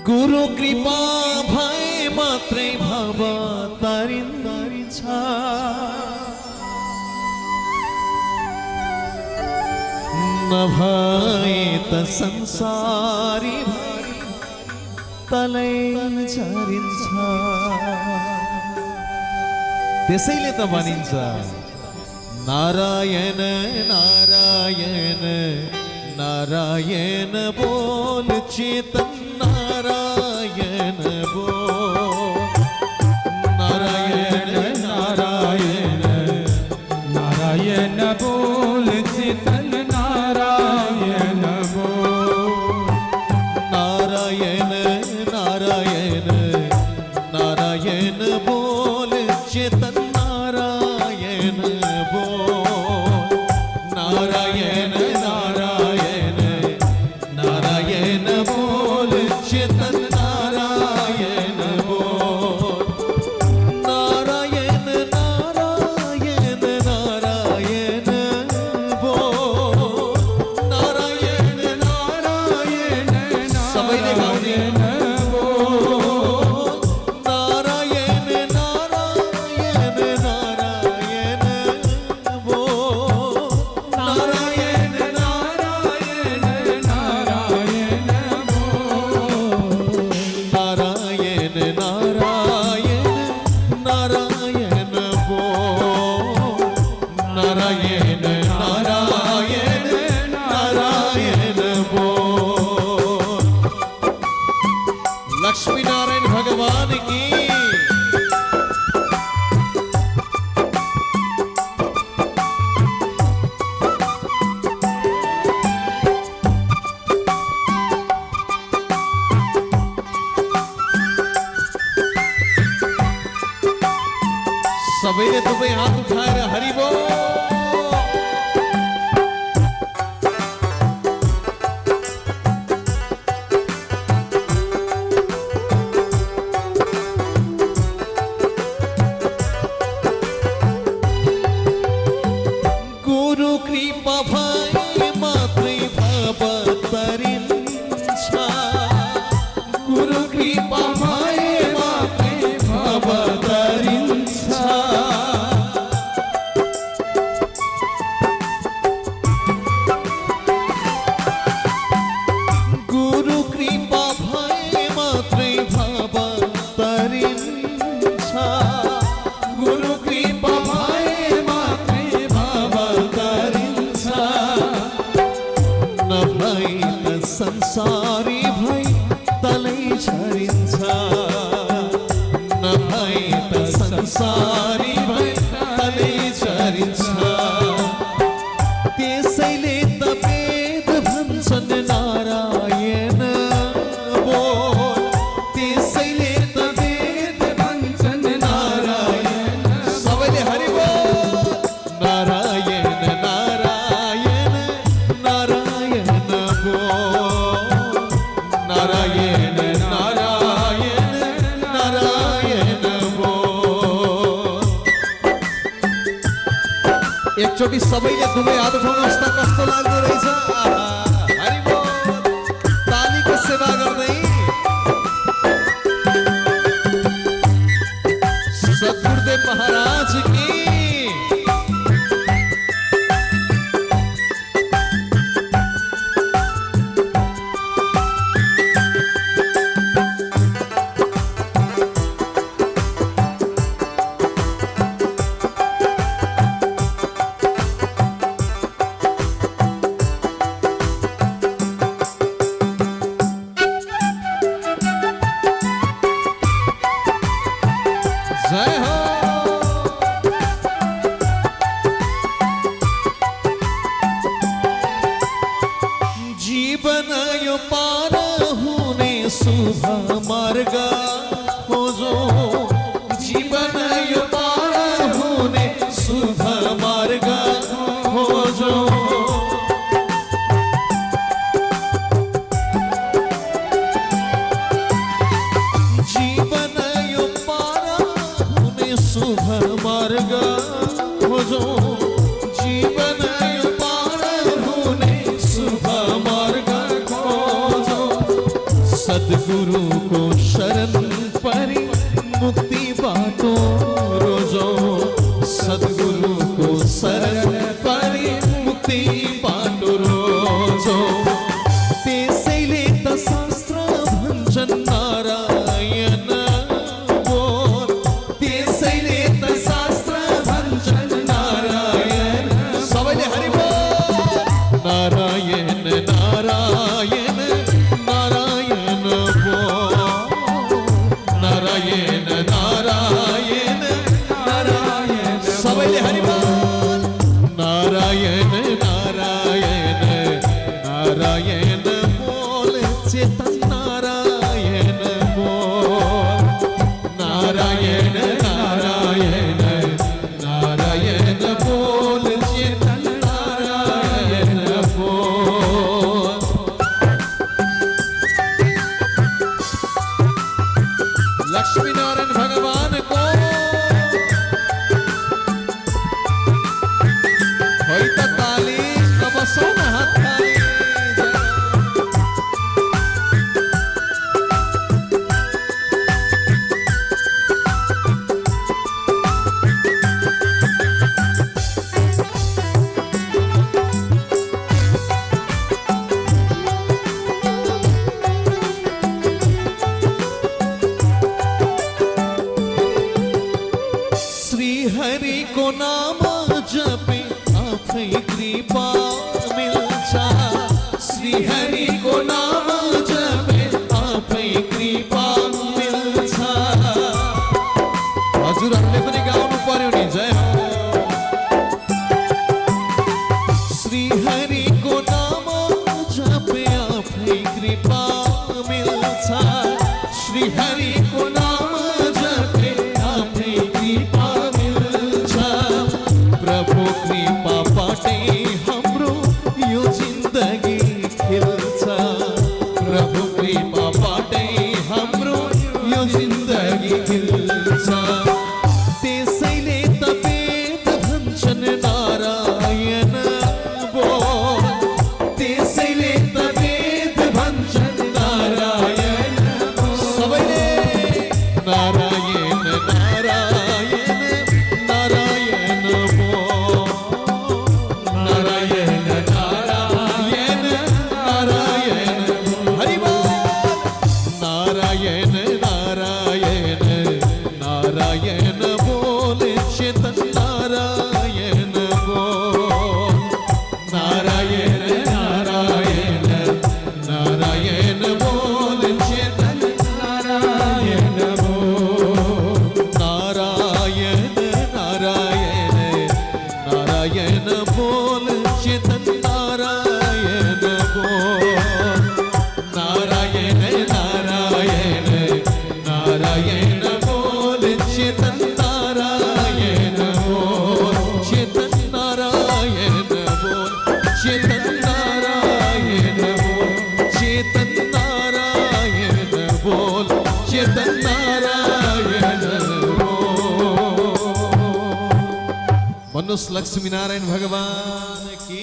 गुरु कृपा भए मात्रै भव तरिन्छ नभए त संसारी तलै झरिन्छ। त्यसैले त भनिन्छ नारायण नारायण नारायण बोल चेतन नारायण बोल नारायण नारायण नारायण बोल चेतन नारायण बोल नारायण नारायण नारायण बोल चेतन नारायण बोल नारायण नारायण नारायण बोल चेतन नारायण बोल नारायण नारायण नारायण बोल नारायण नारायण सबैले गाउने लक्ष्मी नारायण भगवान की सबैले दुवै हात उठाएर हरि बोल। गुरु कृपा भए मात्रै भव तरिन्छ गुरु कृपा भए मात्रै भव तरिन्छ गुरु कृपा भए मात्रै भव तरिन्छ गुरु कृपा भए मात्रै भव तरिन्छ नभए त संसारी भई तलै झरिन्छ नभए त संसारी भई तलै झरिन्छ त्यसैले त वेद भन्छन् नारायण बोल त्यसैले त वेद भन्छन् नारायण सबैले हरि बोल नारायण नारायण नारायण बोल नारायण नारायण नारायण बोल। एकचोटि सबैले दुवै हात उठाउनुहोस् त कस्तो लाग्दो रहेछ हरि बोल तालीको सेवा गर्दै सद्गुरुदेव महाराज की जय हो। जीवन यो पार हुने शुभ मार्ग खोजो जीवन यो पार हुने शुभ मार्ग खोजो जीवन यो पार हुने शुभ मार्ग खोजो जीवन यो पार हुने शुभ मार्ग खोजो सदगुरु को शरण परी मुक्ति बाटो रोजो सदगुरु को शरण परी मुक्ति बाटो रोजो त्यसैले त शास्त्र भन्छन् नारायण बोल त्यसैले त शास्त्र भन्छन् नारायण सबैले हरि बोल नारायण नारायण नारायण बोल नारायण नारायण नारायण सबैले हरि बोल नारायण नारायण नारायण बोल चेतन नारायण बोल नारायण नारायण नारायण बोल चेतन नारायण बोल लक्ष्मी नारायण भगवान को होई त ताली नमसो हाथाली श्री हरि को नाम जपे आफै कृपा मिल्छ श्री हरि को नाम जपे आफै कृपा मिल्छ हजुरहरूले पनि गाउनु पर्यो नि जय हो श्री हरि को नाम जपे आफै कृपा मिल्छ श्री हरि को नाम जपे आफै कृपा प्रभु कृपा पाटे हाम्रो यो जिन्दगी खिल्छ प्रभु कृपा पाटे हाम्रो यो जिन्दगी खिल्छ त्यसैले त वेद भन्छन् नारायण बोल त्यसैले त वेद भन्छन् नारायण सबैले नारायण नारायण नारायण बोल नारायण नारायण नारायण हरि बोल नारायण नारायण नारायण बोल चेतन नारायण बोल नारायण नारायण नारायण बोल चेतन नारायण बोल नारायण नारायण नारायण बोल चेतन नारायण बोल नारायण नारायण नारायण बोल चेतन नारायण बोल चेतन नारायण बोल चेतन नारायण बोल चेतन नारायण बोल चेतन नारायण बोल मनुष्य लक्ष्मी नारायण भगवान की